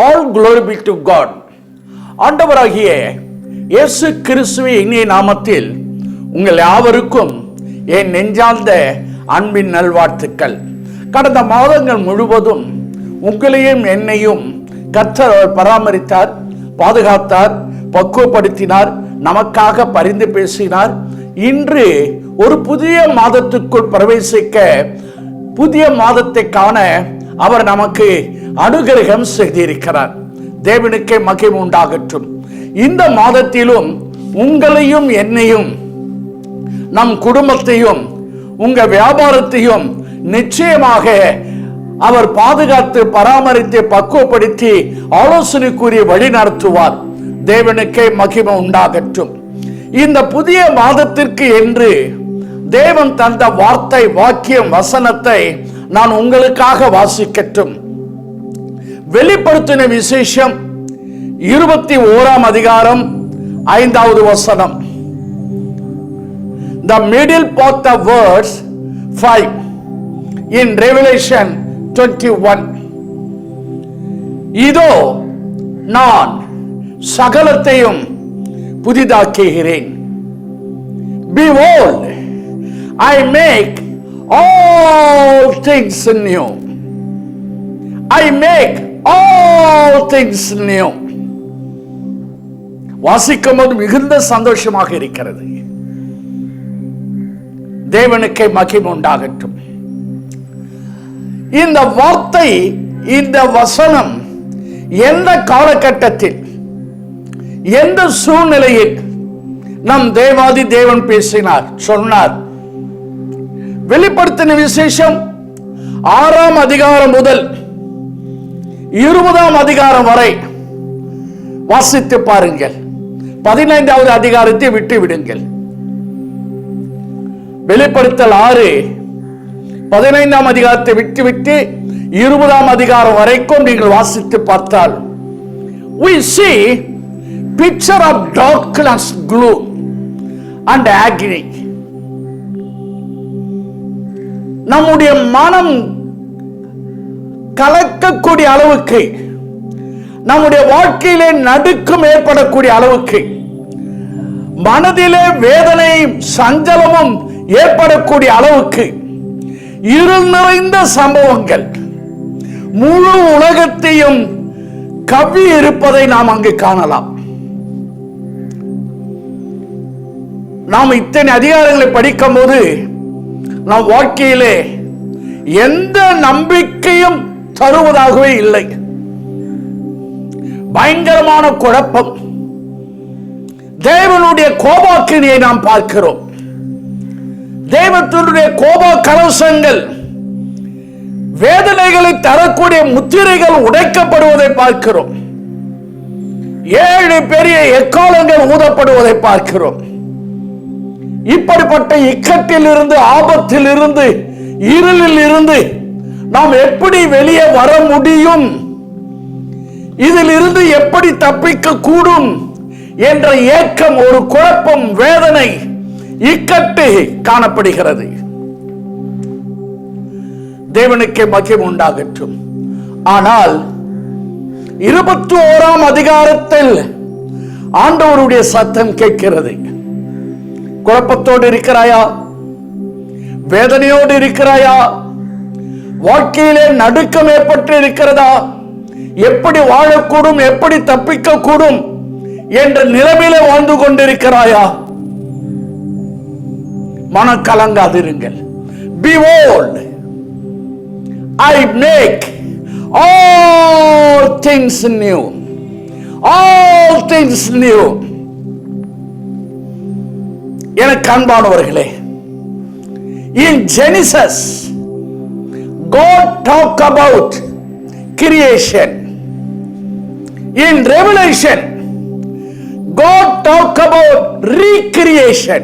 All glory be to God. ஆண்டவராகிய இயேசு கிறிஸ்துவின் இனிய நாமத்தில் உங்கள் யாவருக்கும் என் நெஞ்சார்ந்த அன்பின் நல்வாழ்த்துக்கள். கடந்த மாதங்கள் முழுவதும் உங்களையும் என்னையும் கர்த்தர் பராமரித்தார், பாதுகாத்தார், பக்குவப்படுத்தினார், நமக்காக பரிந்து பேசினார். இன்று ஒரு புதிய மாதத்துக்குள் பிரவேசிக்க, புதிய மாதத்தை காண அவர் நமக்கு அனுகிரகம் செய்திருக்கிறார். தேவனுக்கே மகிமை உண்டாகட்டும். இந்த மாதத்திலும் உங்களையும் என்னையும், நம் குடும்பத்தையும், உங்க வியாபாரத்தையும் நிச்சயமாக அவர் பாதுகாத்து பராமரித்து பக்குவப்படுத்தி ஆலோசனை கூறி வழி நடத்துவார். தேவனுக்கே மகிமை உண்டாகட்டும். இந்த புதிய மாதத்திற்கு என்று தேவன் தந்த வார்த்தை, வாக்கியம், வசனத்தை நான் உங்களுக்காக வாசிக்கட்டும். வெளிப்படுத்தின விசேஷம் 21 அதிகாரம் 5வது வசனம். The middle part of verse 5 in Revelation 21. இதோ நான் சகலத்தையும் புதிதாக்குகிறேன். Behold, I make all things new. I make all things new. வாசிக்கும் போது மிகுந்த சந்தோஷமாக இருக்கிறது. தேவனுக்கே மகிமை உண்டாகட்டும். இந்த வார்த்தை, இந்த வசனம் எந்த காலகட்டத்தில், எந்த சூழ்நிலையில் நம் தேவாதி தேவன் பேசினார், சொன்னார்? வெளிப்படுத்தின விசேஷம் 6 அதிகாரம் முதல் 20 அதிகாரம் வரை வாசித்து பாருங்கள். 15வது அதிகாரத்தை விட்டு விடுங்கள். வெளிப்படுத்தல் 6 15ஆம் அதிகாரத்தை விட்டு 20ஆம் அதிகாரம் வரைக்கும் நீங்கள் வாசித்து பார்த்தால், we see picture of darkness, gloom and agony. நம்முடைய மனம் கலக்கக்கூடிய அளவுக்கு, நம்முடைய வாழ்க்கையிலே நடுக்கம் ஏற்படக்கூடிய அளவுக்கு, மனதிலே வேதனையும் சஞ்சலமும் ஏற்படக்கூடிய அளவுக்கு இருள் நிறைந்த சம்பவங்கள் முழு உலகத்தையும் கவ்வி இருப்பதை நாம் அங்கு காணலாம். நாம் இத்தனை அதிகாரங்களை படிக்கும் போது நம் வாழ்க்கையிலே எந்த நம்பிக்கையும் தருவதாகவே இல்லை. பயங்கரமான குழப்பம், தேவனுடைய கோபாக்கினியை நாம் பார்க்கிறோம். தேவனுடைய கோப கலசங்கள், வேதனைகளை தரக்கூடிய முத்திரைகள் உடைக்கப்படுவதை பார்க்கிறோம். 7 பெரிய எக்காலங்கள் ஊதப்படுவதை பார்க்கிறோம். இப்படிப்பட்ட இக்கட்டில் இருந்து, ஆபத்தில் இருந்து, இருளில் இருந்து நாம் எப்படி வெளியே வர முடியும், இதில் இருந்து எப்படி தப்பிக்க கூடும் என்ற ஏக்கம், ஒரு குழப்பம், வேதனை, இக்கட்டு காணப்படுகிறது. தேவனுக்கே மகிமை உண்டாகட்டும். ஆனால் 21ஆம் அதிகாரத்தில் ஆண்டவருடைய சத்தம் கேட்கிறது. குழப்பத்தோடு இருக்கிறாயா? வேதனையோடு இருக்கிறாயா? வாழ்க்கையிலே நடுக்கம் ஏற்பட்டு இருக்கிறதா? எப்படி வாழக்கூடும், எப்படி தப்பிக்க கூடும் என்ற நிலைமையிலே வாழ்ந்து கொண்டிருக்கிறாயா? மனக்கலங்காதிருங்கள். Behold, I make all things new. All things new. எனக்கு அன்பானவர்களே, in Genesis God talk about creation. In Revelation God talk about recreation.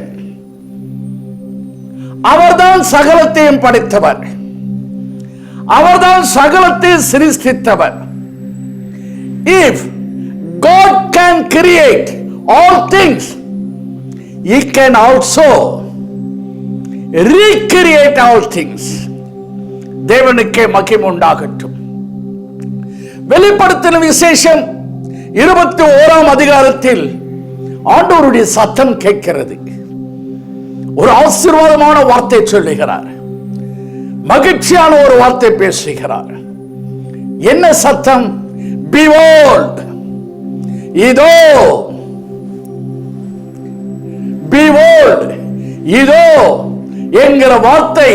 அவர்தான் சகலத்தையும் படைத்தவர், அவர்தான் சகலத்தை சிருஷ்டித்தவர். If God can create all things, He can also recreate all things. தேவனுக்கே மகிமை உண்டாகட்டும். வெளிப்படுத்தின விசேஷம் 21ஆம் அதிகாரத்தில் ஆண்டவருடைய சத்தம் கேட்கிறது. ஒரு ஆசீர்வாதமான வார்த்தை சொல்லுகிறார், மகிழ்ச்சியான ஒரு வார்த்தை பேசுகிறார். என்ன சத்தம்? Behold, இதோ, behold, இதோ என்கிற வார்த்தை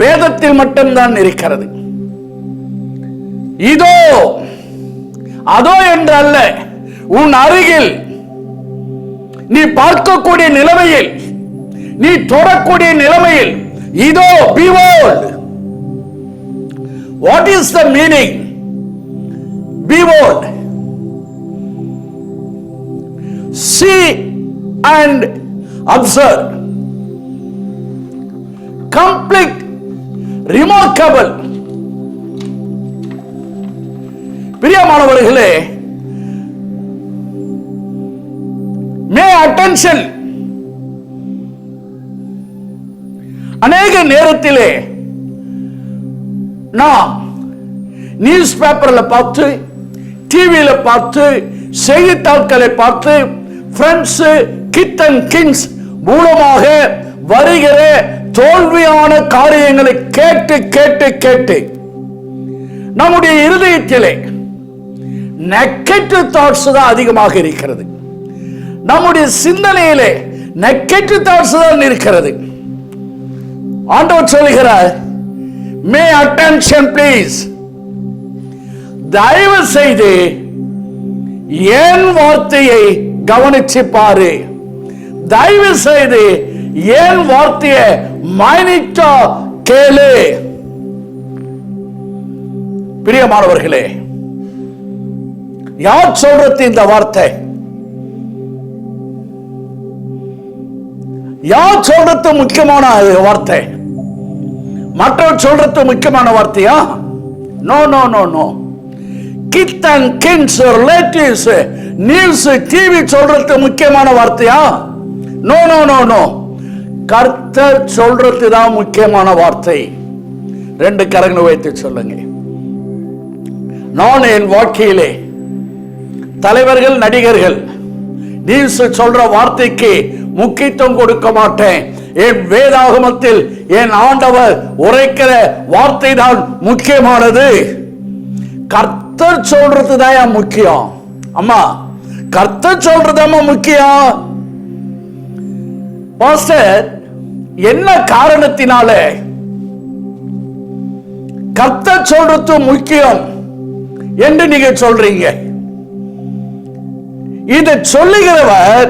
வேதத்தில் மட்டும்தான் இருக்கிறது. இதோ, அதோ என்று அல்ல, உன் அருகில், நீ பார்க்கக்கூடிய நிலைமையில், நீ தொடக்கூடிய நிலைமையில், இதோ, behold. What is the meaning? Behold. See and observe. Complete, remarkable. பிரியமானவர்களே, மே அட்டென்ஷன். அநேக நேரத்திலே நாம் நியூஸ் பேப்பர்ல பார்த்து, டிவியில பார்த்து, செய்தித்தாள்களை பார்த்து, ஃப்ரெண்ட்ஸ், கிட் அண்ட் கிங்ஸ் மூலமாக வருகிற தோல்வியான காரியங்களை கேட்டு கேட்டு கேட்டு நம்முடைய இருதயத்திலே நெகட்டிவ் தாட்ஸ் தான் அதிகமாக இருக்கிறது. நம்முடைய சிந்தனையிலே நெகட்டிவ் தாட்ஸ் தான் இருக்கிறது. ஆண்டவர் சொல்கிறார், மே அட்டென்ஷன் ப்ளீஸ். தயவு செய்து என் வார்த்தையை கவனிச்சு பாரு. தயவு செய்து என் வார்த்தையை மைனிட்டா கேளு. பிரியமானவர்களே, யார் சொல்றது இந்த வார்த்தை? யார் சொல்றது முக்கியமான வார்த்தை? மற்றவர் சொல்றது முக்கியமான வார்த்தையா? No no no no. Kith and kins, relatives, news, TV சொல்றது முக்கியமான வார்த்தையா? No no no no. கர்த்தர் சொல்றது தான் முக்கியமான வார்த்தை. ரெண்டு கரங்களை வைத்து சொல்லுங்க. நான் என் வாழ்க்கையிலே தலைவர்கள், நடிகர்கள், நியூஸ் சொல்ற வார்த்தைக்கு முக்கியத்துவம் கொடுக்க மாட்டேன். என் வேதாகமத்தில் என் ஆண்டவர் உரைக்கிற வார்த்தை தான் முக்கியமானது. கர்த்தர் சொல்றது தான் முக்கியம். அம்மா, கர்த்தர் சொல்றதாம்மா முக்கியம். பாஸ்டர், என்ன காரணத்தினால கர்த்தர் சொல்றது முக்கியம் என்று நீங்க சொல்றீங்க? இதை சொல்லுகிறவர்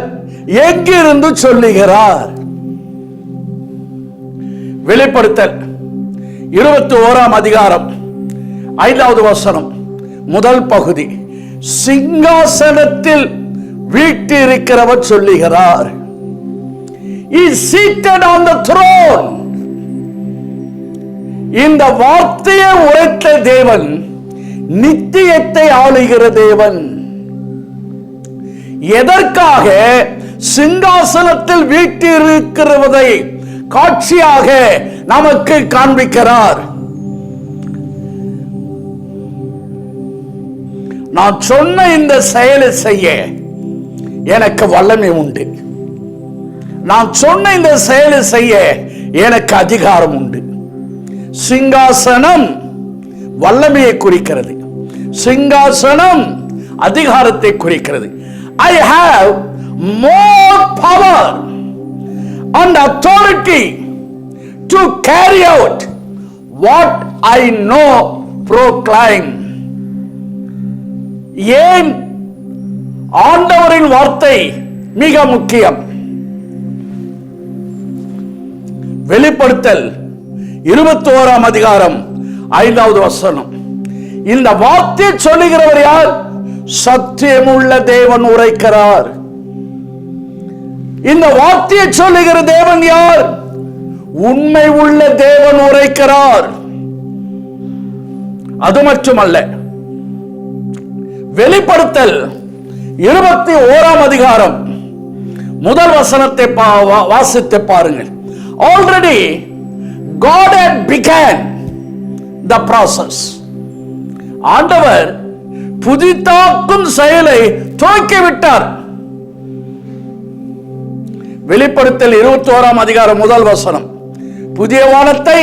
எங்கிருந்து சொல்லுகிறார்? வெளிப்படுத்தல் 21ஆம் அதிகாரம் 5வது வசனம், முதல் பகுதி. சிங்காசனத்தில் வீற்றிருக்கிறவர் சொல்லுகிறார். He is seated on the throne. இந்த வார்த்தையை உரைத்த தேவன் நித்தியத்தை ஆளுகிற தேவன். எதற்காக சிங்காசனத்தில் வீற்றிருக்கிறதை காட்சியாக நமக்கு காண்பிக்கிறார். நான் சொன்ன இந்த செயலை செய்ய எனக்கு வல்லமை உண்டு. நான் சொன்ன இந்த செயலை செய்ய எனக்கு அதிகாரம் உண்டு. சிங்காசனம் வல்லமையை குறிக்கிறது. சிங்காசனம் அதிகாரத்தை குறிக்கிறது. I have more power and authority to carry out what I know, proclaim. ஏன் ஆண்டவரின் வார்த்தை மிக முக்கியம்? வெளிப்படுத்தல் 21ஆம் அதிகாரம் 5வது வசனம். இந்த வார்த்தை சொல்லுகிறவர் யார்? சத்தியமுள்ள தேவன் உரைக்கிறார். இந்த வார்த்தையை சொல்லுகிற தேவன் யார்? உண்மை உள்ள தேவன் உரைக்கிறார். அது மட்டுமல்ல, வெளிப்படுத்தல் 21ஆம் அதிகாரம் முதல் வசனத்தை வாசித்து பாருங்கள். Already God had begun the process. ஆண்டவர் புதிதாக்கும் செயலை துவக்கிவிட்டார். வெளிப்படுத்தல் 21 அதிகாரம் 1 வசனம். புதிய வானத்தை,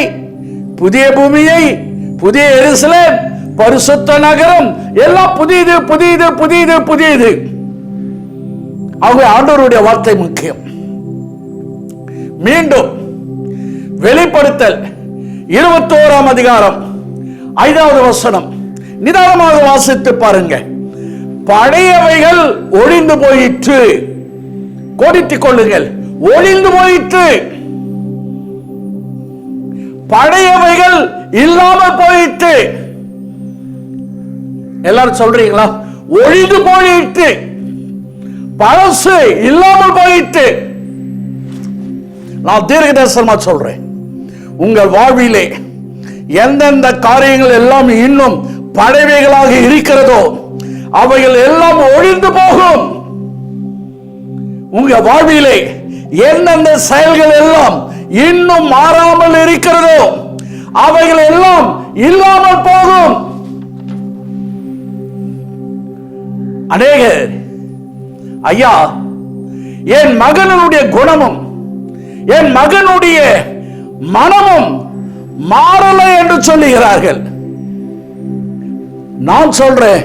புதிய பூமியை, புதிய எருசலேம், பரிசுத்த நகரம் எல்லாம் புதியது புதியது புதியது புதியது. ஆகவே ஆண்டவருடைய வார்த்தை முக்கியம். மீண்டும் வெளிப்படுத்தல் 21 அதிகாரம் 5வது வசனம் நிதானமாக வாசித்து பாருங்க. பழையவைகள் ஒழிந்து போயிற்று. கோடிட்டுக் கொள்ளுங்கள், ஒழிந்து போயிற்று. பழையவைகள் இல்லாமல் போயிற்று. எல்லாரும் சொல்றீங்களா? ஒழிந்து போயிற்று, பழசு இல்லாமல் போயிற்று. நான் தீர்க்க தரிசனமா சொல்றேன், உங்கள் வாழ்விலே எந்தெந்த காரியங்கள் எல்லாம் இன்னும் பழையவைகளாக இருக்கிறதோ அவைகள் எல்லாம் ஒழிந்து போகும். உங்க வாழ்விலே எந்தெந்த செயல்கள் எல்லாம் இன்னும் மாறாமல் இருக்கிறதோ அவைகள் எல்லாம் இல்லாமல் போகும். அநேகர், ஐயா, என் மகனுடைய குணமும் என் மகனுடைய மனமும் மாறலை என்று சொல்லுகிறார்கள். நான் சொல்றேன்,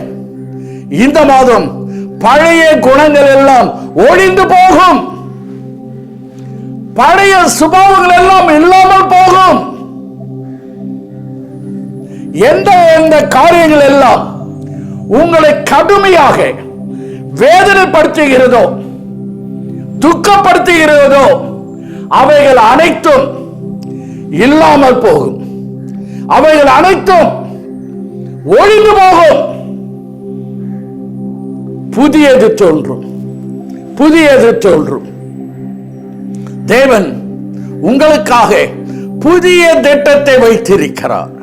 இந்த மாதம் பழைய குணங்கள் எல்லாம் ஒழிந்து போகும். பழைய சுபாவங்கள் எல்லாம் இல்லாமல் போகும். எந்த காரியங்கள் எல்லாம் உங்களை கடுமையாக வேதனைப்படுத்துகிறதோ, துக்கப்படுத்துகிறதோ அவைகள் அனைத்தும் இல்லாமல் போகும். அவைகள் அனைத்தும் ஒழிந்து போகும். புதியது தோன்றும், புதியது தோன்றும். தேவன் உங்களுக்காக புதிய திட்டத்தை வைத்திருக்கிறார்.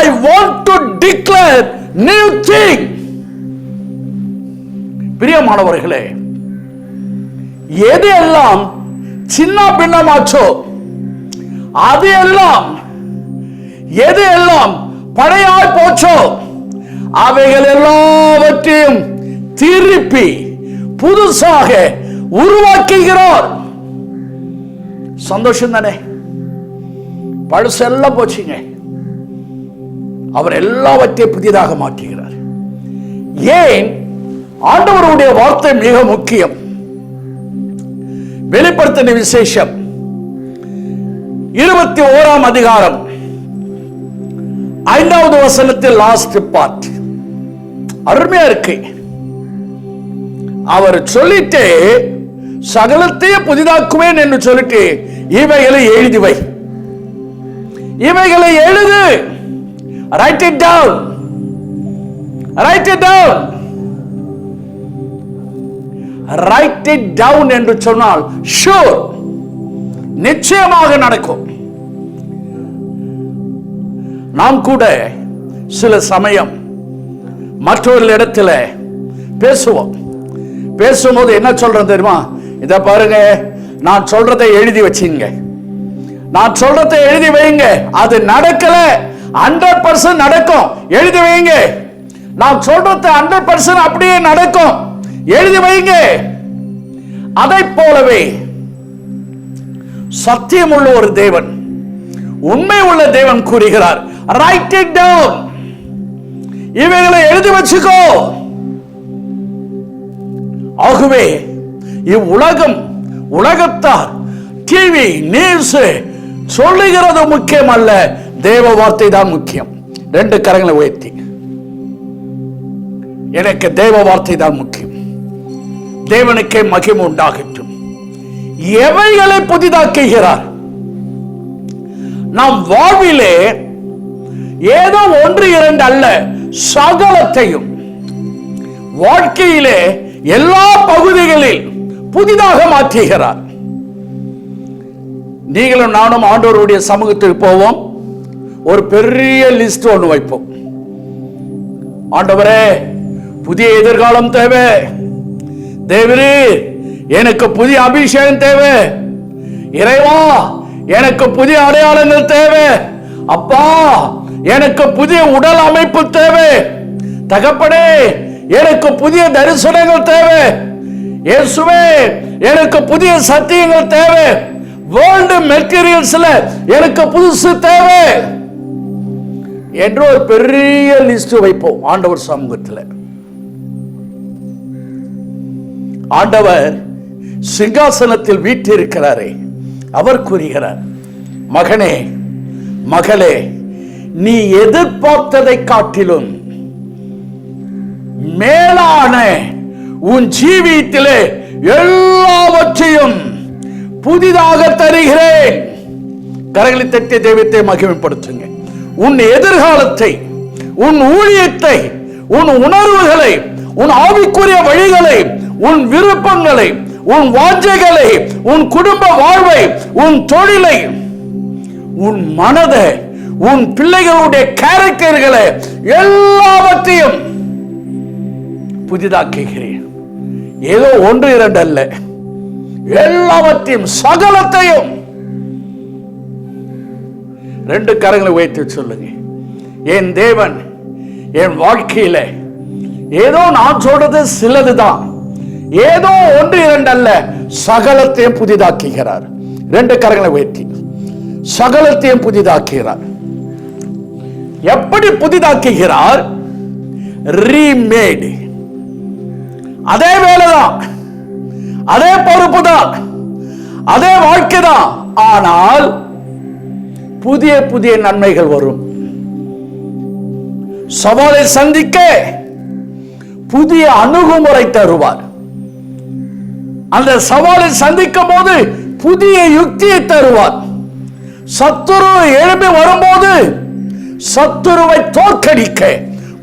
I want to declare new thing. பிரியமானவர்களே, எது எல்லாம் சின்ன பின்னமாச்சோ, அது எல்லாம், எது எல்லாம் பழையாய் போச்சோ அவைகள் எல்லாவற்றையும் திருப்பி புதுசாக உருவாக்குகிறார். சந்தோஷம் தானே? பழசெல்லாம் போச்சுங்க, அவர் எல்லாவற்றையும் புதிதாக மாற்றுகிறார். ஏன்? ஆண்டவருடைய வார்த்தை மிக முக்கியம். வெளிப்படுத்தின விசேஷம் 21 அதிகாரம் 5வது வசனத்தில் லாஸ்ட் பார்ட் அருமையா இருக்கு. அவர் சொல்லிட்டு சகலத்தையும் புதிதாக்குவேன் என்று சொல்லிட்டு இவைகளை எழுதி வை, இவைகளை எழுது, write it down, write it down, write it down என்று சொன்னால் ஷூர், நிச்சயமாக நடக்கும். நாம் கூட சில சமயம் மற்றொரு இடத்துல பேசுவோம். பேசும்போது என்ன சொல்றேன் தெரியுமா? இத பாருங்க, நான் சொல்றதை எழுதி வச்சுங்க, நான் சொல்றதை எழுதி வைங்க. அது நடக்கல, 100% நடக்கும், எழுதி வைங்க. நான் சொல்றது 100% அப்படியே நடக்கும், எழுதி வைங்க. அதை போலவே சத்தியம் உள்ள ஒரு தேவன், உண்மை உள்ள தேவன் கூறுகிறார், ரைட் இட் டவுன், இவைகளை எழுதி வச்சுக்கோ. ஆகவே இவ்வுலகம், உலகத்தார், டிவி, நியூஸ் சொல்லுகிறது முக்கியம் அல்ல, தேவ வார்த்தை தான் முக்கியம். 2 கரங்களை உயர்த்தி, எனக்கு தேவ வார்த்தை தான் முக்கியம். தேவனுக்கே மகிமை உண்டாகட்டும். எவைகளை புதிதாக்குகிறார்? நம் வாழ்விலே ஏதோ 1 2 அல்ல, சகலத்தையும், வாழ்க்கையிலே எல்லா பகுதிகளில் புதிதாக மாற்றுகிறார். நீங்களும் நானும் ஆண்டவருடைய சமூகத்துக்கு போவோம், ஒரு பெரிய லிஸ்ட் ஒன்று வைப்போம். ஆண்டவரே, புதிய எதிர்காலம் தேவை, தேவரே எனக்கு புதிய அபிஷேகம் தேவை, இறைவா எனக்கு புதிய அடையாளங்கள் தேவை, அப்பா எனக்கு புதிய உடல் அமைப்பு தேவை, தகப்பனே, எனக்கு புதிய தரிசனங்கள் தேவை. இயேசுவே, எனக்கு புதிய சத்தியங்கள் தேவை. வேர்ல்டு மெட்டீரியல்ஸ்ல எனக்கு புதுசு தேவை என்று ஒரு பெரிய லிஸ்ட் வைப்போம் ஆண்டவர் சமூகத்தில். ஆண்டவர் சிங்காசனத்தில் வீற்றிருக்கிறாரே, அவர் கூறுகிறார், மகனே மகளே, நீ எதிர்பார்த்ததை காட்டிலும் மேலான உன் ஜீவியத்திலே எல்லாவற்றையும் புதிதாக தருகிறேன். கரங்களை தட்டி தெய்வத்தை மகிமைப்படுத்துங்க. உன் எதிர்காலத்தை, உன் ஊழியத்தை, உன் உணர்வுகளை, உன் ஆவிக்குரிய வழிகளை, உன் விருப்பங்களை, உன் வாஞ்சைகளை, உன் குடும்ப வாழ்வை, உன் தொழிலை, உன் மனதை, உன் பிள்ளைகளுடைய கேரக்டர்களை எல்லாவற்றையும் புதிதாக்குகிறேன். ஏதோ ஒன்று இரண்டு அல்ல, எல்லாவற்றையும், சகலத்தையும். ரெண்டு கரங்களை உயர்த்தி சொல்லுங்க, என் தேவன் என் வாழ்க்கையில ஏதோ நான் சொல்றது சிலதுதான், ஏதோ ஒன்று இரண்டு அல்ல, சகலத்தையும் புதிதாக்குகிறார். ரெண்டு கரங்களை உயர்த்தி, சகலத்தையும் புதிதாக்குகிறார். எப்படி புதிதாக்குகிறார்? ரீமேட். அதே வேலைதான், அதே பொறுப்பு தான், அதே வாழ்க்கை தான், ஆனால் புதிய புதிய நன்மைகள் வரும். சவாலை சந்திக்க புதிய அணுகுமுறை தருவார். அந்த சவாலை சந்திக்கும் போது புதிய யுக்தியை தருவார். சத்துரு எழுப்பி வரும்போது சத்துருவை தோற்கடிக்க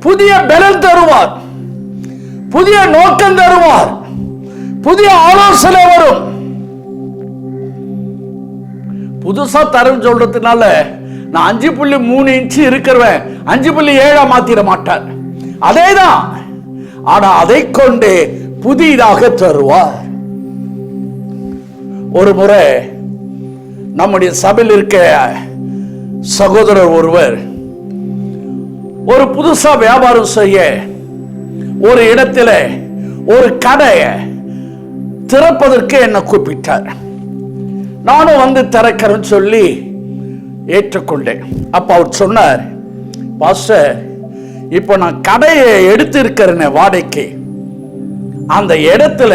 புதிய பலன் தருவார், புதிய நோக்கம் தருவார், புதிய ஆலோசனை வரும். புதுசா தரம் சொல்றதுனால நான் 5.3 இன்ச்சு இருக்கிறவன் 5.7 மாத்திர மாட்டார். அதேதான், ஆனா அதை கொண்டு புதிதாக தருவார். ஒரு முறை நம்முடைய சபையில் இருக்க சகோதரர் ஒருவர் ஒரு புதுசா வியாபாரம் செய்ய ஒரு இடத்துல ஒரு கடையை திறப்பதற்கு என்னை கூப்பிட்டார். நானும் வந்து திறக்கிறேன்னு சொல்லி ஏற்றுக்கொண்டேன். அப்ப அவர் சொன்னார், பாஸ்டர், இப்போ நான் கடையை எடுத்து இருக்கிறேன் வாடகைக்கு, அந்த இடத்துல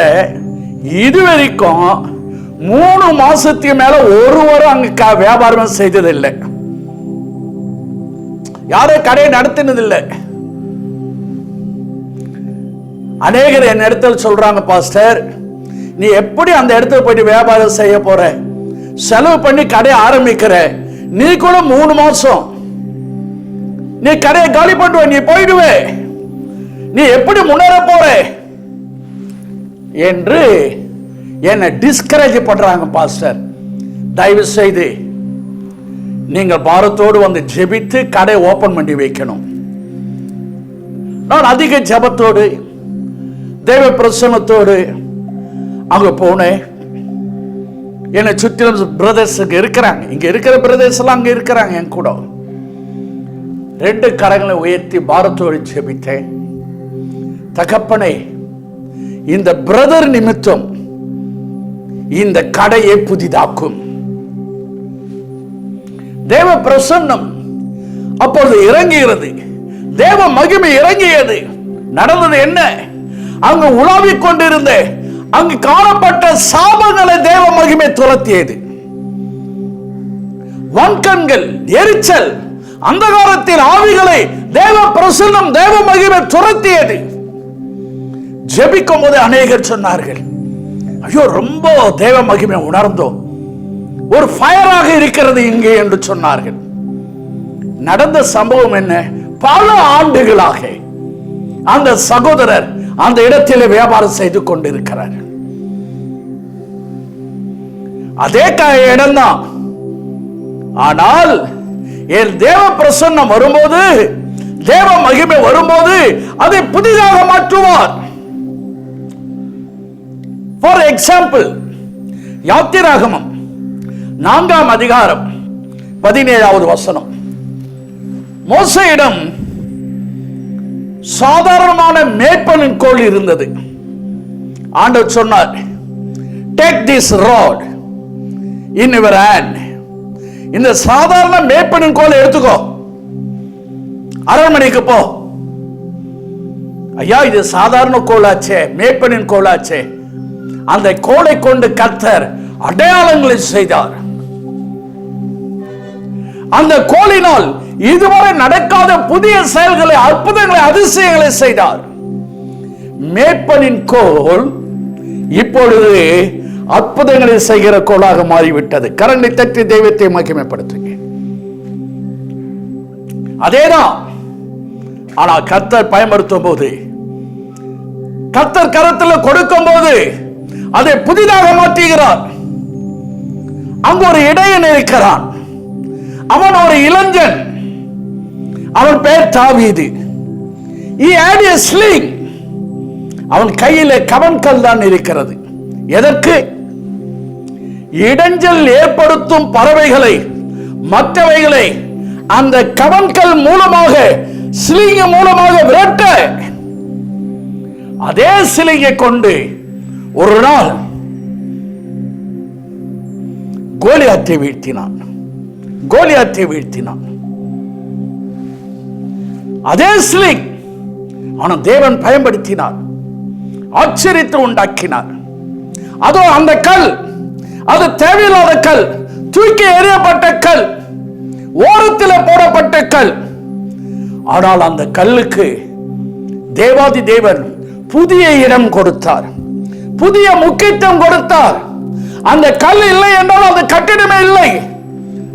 இதுவரைக்கும் 3 மாசத்துக்கு மேல ஒருவரும் அங்க வியாபாரம் செய்ததில்லை, யாரும் கடையை நடத்தினதில்லை. அநேகர் என் இடத்துல சொல்றாங்க, பாஸ்டர், நீ எப்படி அந்த இடத்துல போயிட்டு வியாபாரம் செய்ய போற? செலவு பண்ணி கடையை ஆரம்பிக்கிற, நீ கூட 3 மாசம் நீ கடையை காலி பண்ணுவ, நீ போயிடுவே, நீ எப்படி முன்னேற போற என்று என்னை டிஸ்கரேஜ் பண்றாங்க. பாஸ்டர், தயவு செய்து நீங்கள் பாரத்தோடு வந்து ஜெபித்து கடை ஓபன் பண்ணி வைக்கணும். நான் அதிக ஜெபத்தோடு தேவ பிரசன்னத்தோடு அங்க போனேன். என்னை சுற்றிலும் பிரதர்ஸ் இருக்கிறாங்க, இங்க இருக்கிற பிரதர்ஸ் எல்லாம் அங்க இருக்கிறாங்க என் கூட. 2 கரங்களை உயர்த்தி பாரத்தோடு ஜெபித்தேன். தகப்பனே, இந்த பிரதர் நிமித்தம் இந்த கடையை புதிதாக்கும். தேவ பிரசன்னம் அப்பொழுது இறங்குகிறது, தேவ மகிமை இறங்கியது. நடந்தது என்ன? அங்கு உலாவிக் கொண்டிருந்த அங்கு காணப்பட்ட சாபங்களை தேவ மகிமை துரத்தியது. வன்கண்கள், எரிச்சல், அந்தகாரத்தில் ஆவிகளை தேவ பிரசன்னம், தேவ மகிமை துரத்தியது. ஜெபிக்கும் போது அநேகர் சொன்னார்கள், ஐயோ, ரொம்ப தேவ மகிமை உணர்ந்தோம், ஒரு ஃபயராக இருக்கிறது இங்கே என்று சொன்னார்கள். நடந்த சம்பவம் என்ன? பல ஆண்டுகளாக அந்த சகோதரர் அந்த இடத்தில் வியாபாரம் செய்து கொண்டிருக்கிறார். அதே இடம்தான், ஆனால் என் தேவ பிரசன்னம் வரும்போது, தேவ மகிமை வரும்போது அதை புதிதாக மாற்றுவார். ஃபார் எக்ஸாம்பிள், யாத்திராகமம் 4ஆம் அதிகாரம் 17வது வசனம். மோசேயிடம் சாதாரணமான மேய்ப்பனின் கோல் இருந்தது. ஆண்டவர் சொன்னார், take this rod in your hand. இந்த சாதாரண மேய்ப்பனின் கோலை எடுத்துக்கோ, அரண்மனைக்கு போ. ஐயா, இது சாதாரண கோலாச்சே, மேய்ப்பனின் கோலாச்சே. அந்த கோலை கொண்டு கர்த்தர் அடையாளங்களை செய்தார். அந்த கோலினால் இதுவரை நடக்காத புதிய செயல்களை, அற்புதங்களை, அதிசயங்களை செய்தார். மேய்ப்பனின் கோல் இப்பொழுது அற்புதங்களை செய்கிற கோலாக மாறிவிட்டது. கரங்களை தட்டி தெய்வத்தை மகிமைப்படுத்துங்க. அதேதான். ஆனா கர்த்தர் பயன்படுத்தும் போது, கர்த்தர் கரத்தில் கொடுக்கும் போது அதை புதிதாக மாற்றுகிறார். அங்கு ஒரு இடையன் இருக்கிறான். அவன் ஒரு இளைஞன். அவன் பெயர் தாவீது. He had a sling. அவன் கையிலே கவன்கல் தான் இருக்கிறது. எதற்கு? இடைஞ்சல் ஏற்படுத்தும் பறவைகளை, மற்றவைகளை அந்த கவன்கல் மூலமாக, ஸ்லிங் மூலமாக விரட்ட. அதே சிலிங்கை கொண்டு ஒரு நாள் கோலியாத்தை வீழ்த்தினான். கோலியாத்தை வீழ்த்தினான். அதே ஸ்லிங் அவனை தேவன் பயன்படுத்தினார். ஆச்சரியத்தை உண்டாக்கினார். அதோ அந்த கல், அது தேவையில்லாத கல், தூக்கி எறியப்பட்ட கல், ஓரத்தில் போடப்பட்ட கல். ஆனால் அந்த கல்லுக்கு தேவாதி தேவன் புதிய இடம் கொடுத்தார், புதிய முக்கியத்துவம் கொடுத்தார். அந்த கல் இல்லை என்றால் அந்த கட்டிடமே இல்லை.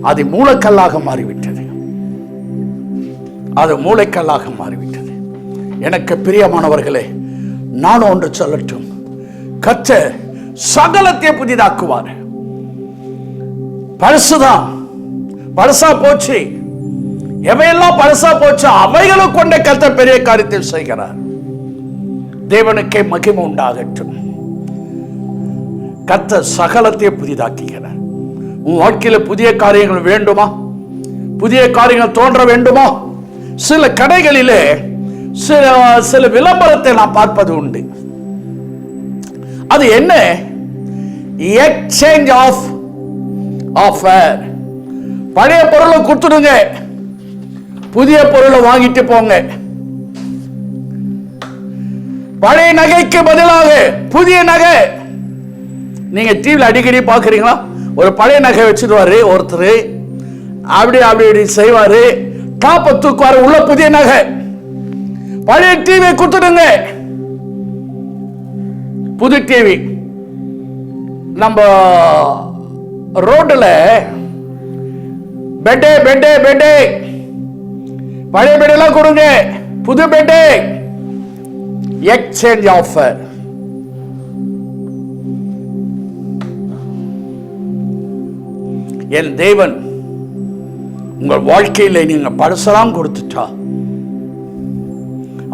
அது மூலக்கல்லாக மாறிவிட்டது. அது மூளைக்கல்லாக மாறிவிட்டது. எனக்கு பிரியமானவர்களே, நான் ஒன்று சொல்லட்டும். கர்த்தர் சகலத்தை புதிதாக்குவார். பழசுதான் பழசா போச்சு. எவையெல்லாம் பழசா போச்சு அவைகளை கொண்ட கர்த்தர் பெரிய காரியத்தை செய்கிறார். தேவனுக்கே மகிமை உண்டாகட்டும். கர்த்தர் சகலத்தை புதிதாக்குகிறார். உன் வாழ்க்கையில புதிய காரியங்கள் வேண்டுமா? புதிய காரியங்கள் தோன்ற வேண்டுமா? சில கடைகளிலே சில விளம்பரத்தை நான் பார்ப்பது உண்டு. அது என்ன? Exchange of offer. பழைய பொருளை கொடுத்துடுங்க, புதிய பொருளை வாங்கிட்டு போங்க. பழைய நகைக்கு பதிலாக புதிய நகை. நீங்க டிவியில் அடிக்கடி பாக்குறீங்களா? ஒரு பழைய நகை வச்சிருவாரு ஒருத்தர், அப்படி அப்படி செய்வாரு, டாப்பை தூக்குவாரு, உள்ள புதிய நகை. பழைய டிவி கொடுத்துடுங்க, புது டிவி. நம்ம ரோட்ல பெட்டே பெட்டே பெட்டே, பழைய பெட்டெல்லாம் கொடுங்க, புது பெட்டே. Exchange offer. என் தேவன் உங்கள் வாழ்க்கையில நீங்க பழசெல்லாம் கொடுத்துட்டா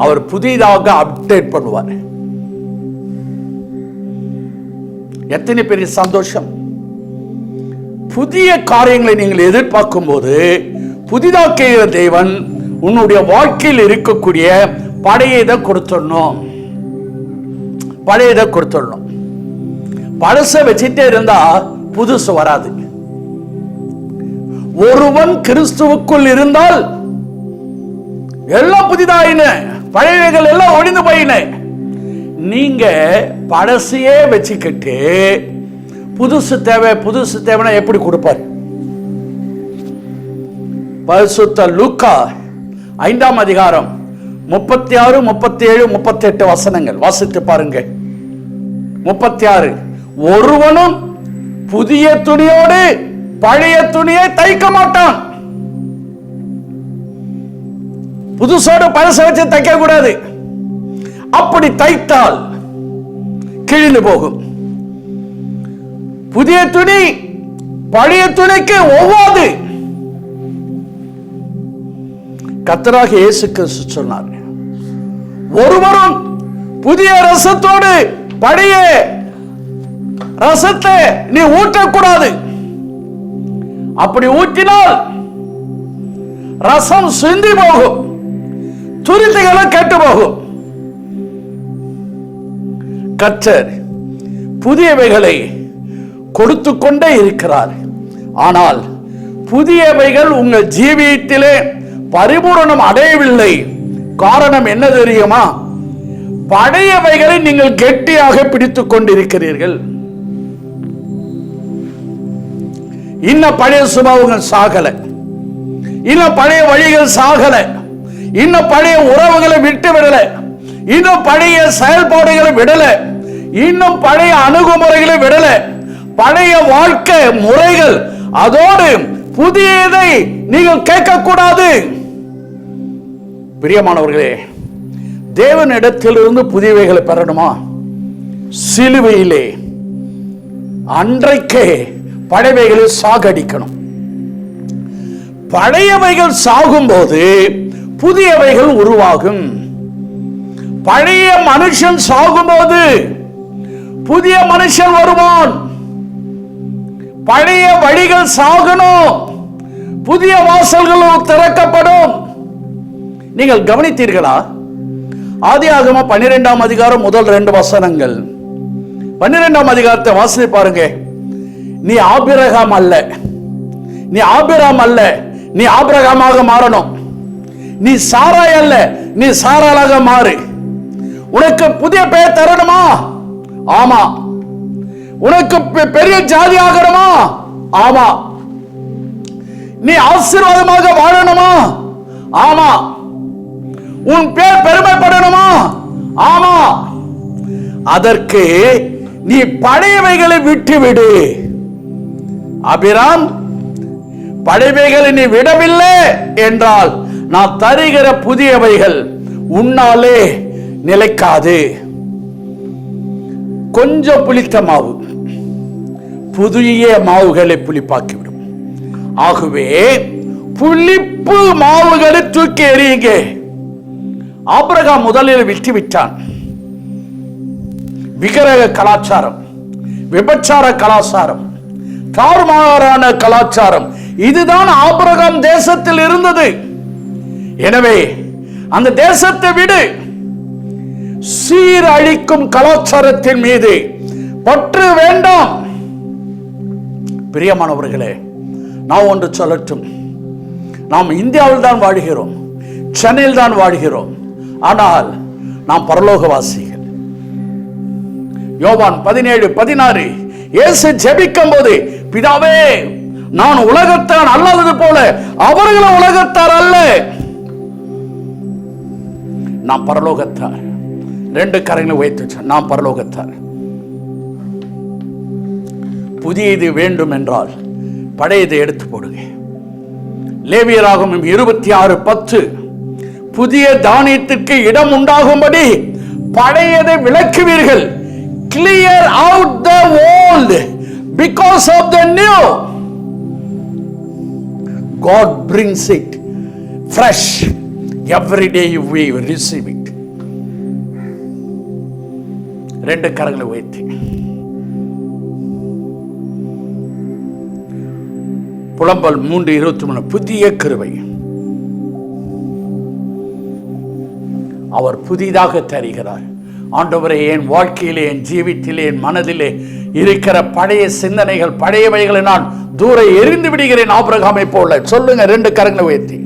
அவர் புதிதாக அப்டேட் பண்ணுவார். எத்தனை பெரிய சந்தோஷம்! புதிய காரியங்களை நீங்கள் எதிர்பார்க்கும் போது புதிதாக்குகிற தேவன் உன்னுடைய வாழ்க்கையில் இருக்கக்கூடிய பழையதை கொடுத்துடணும். பழையதை கொடுத்துடணும். பழச வச்சுட்டே இருந்தா புதுசு வராது. ஒருவன் கிறிஸ்துவுக்குள் இருந்தால் எல்லாம் புதிதாயின, பழையவைகள் எல்லாம் ஒழிந்து போயின. நீங்க பழசையே வச்சுக்கிட்டு புதுசு தேவை புதுசு தேவைன்னா எப்படி கொடுப்பார்? பரிசுத்த லூக்கா 5ஆம் அதிகாரம் 36, 37, 38 வசனங்கள் வாசித்து பாருங்க. 36. ஒருவனும் புதிய துணியோடு பழைய துணியை தைக்க மாட்டான். புதுசோடு பழச வச்சு தைக்க கூடாது. அப்படி தைத்தால் கிழிந்து போகும். புதிய துணி பழைய துணிக்கு ஒவ்வாது. கர்த்தராகிய இயேசு கிறிஸ்து சொன்னார், ஒருவரும் புதிய ரசத்தோடு பழைய ரசத்தை நீ ஊற்றக்கூடாது. அப்படி ஊற்றினால் ரசம் சிந்தி போகும், துரிதங்களும் கெட்டு போகும். கர்த்தர் புதியவைகளை கொடுத்து கொண்டே இருக்கிறார். ஆனால் புதியவைகள் உங்கள் ஜீவியத்திலே பரிபூரணம் அடையவில்லை. காரணம் என்ன தெரியுமா? பழையவைகளை நீங்கள் கெட்டியாக பிடித்துக் கொண்டிருக்கிறீர்கள். இன்னும் பழைய சுபாவங்கள் சாகல, இன்னும் பழைய வழிகள் சாகல, இன்னும் பழைய உறவுகளை விட்டு விடல, இன்னும் பழைய செயல்பாடுகளை விடல, இன்னும் பழைய அணுகுமுறைகளை விடல, பழைய வாழ்க்கை முறைகள். அதோடு புதியதை நீங்கள் கேட்கக்கூடாது. பிரியமானவர்களே, தேவனிடத்திலிருந்து புதியவைகளை பெறணுமா? சிலுவையிலே அன்றைக்கே பழையவைகளை சாகடிக்கணும். பழையவைகள் சாகும்போது புதியவைகள் உருவாகும். பழைய மனுஷன் சாகும்போது புதிய மனுஷன் வருவான். பழைய வழிகள் சாகணும், புதிய வாசல்கள் திறக்கப்படும். நீங்கள் கவனித்தீர்களா? ஆதியாகமம் 12ஆம் அதிகாரம் முதல் 2 வசனங்கள். 12ஆம் அதிகாரத்தை வாசித்து பாருங்க. நீ ஆபிரகாம் அல்ல, நீ ஆபிராம் அல்ல, நீ ஆபிரகாமாக மாறணும். நீ சாராய் அல்ல, நீ சாராளாக மாறு. உனக்கு புதிய பெயர் தரணுமா? ஆமா. உனக்கு பெரிய ஜாதி ஆகணுமா? ஆமா. நீ ஆசீர்வாதமாக வாழணுமா? ஆமா. உன் பேர் பெருமைப்படணுமா? ஆமா. அதற்கு நீ பழையவைகளை விட்டுவிடு. அபிராம், பழையவைகளை நீ விடவில்லை என்றால் நான் தருகிற புதியவைகள் உன்னாலே நிலைக்காது. கொஞ்சம் புளித்த மாவு புதிய மாவுகளை புளிப்பாக்கிவிடும். ஆகவே புளிப்பு மாவுகளை தூக்கி எறியுங்க. ஆபிரகாம் முதலில் விட்டுவிட்டான். விக்கிரக கலாச்சாரம், விபச்சார கலாச்சாரம், தாறுமாறான கலாச்சாரம், இதுதான் ஆபிரகாம் தேசத்தில் இருந்தது. எனவே அந்த தேசத்தை விடு. சீரழிக்கும் கலாச்சாரத்தின் மீது பற்று வேண்டாம். பிரியமானவர்களே, நான் ஒன்று சொல்லட்டும். நாம் இந்தியாவில் தான் வாழ்கிறோம், சென்னையில் தான் வாழ்கிறோம். ஆனால் நாம் பரலோகவாசிகள். யோவான் 17:16 இயேசு ஜெபிக்கும் போது, பிதாவே, நான் உலகத்தான் அல்லாதது போல அவர்களும் உலகத்தார் அல்ல, நாம் பரலோகத்தார். 2 கரங்களை உயர்த்தி, நாம் பரலோகத்தார். புதியது வேண்டும் என்றால் பழையதை எடுத்து போடுங்க. லேவியராகமம் 26:10 புதிய தானியத்திற்கு இடம் உண்டாகும்படி பழையதை விலக்குவீர்கள். Clear out the old because of the new. God brings it fresh every day. You will receive it. 2 கரங்களை உயர்த்தி புலம்பல் 3:23 புதிய கிருபை அவர் புதிதாக தருகிறார். ஆண்டவரே, என் வாழ்க்கையிலே, என் ஜீவித்திலே, என் மனதிலே இருக்கிற பழைய சிந்தனைகள், பழையவைகளை நான் தூர எறிந்து விடுகிறேன். ஆபிரகாமை போல சொல்லுங்க. 2 கரங்களை உயர்த்தி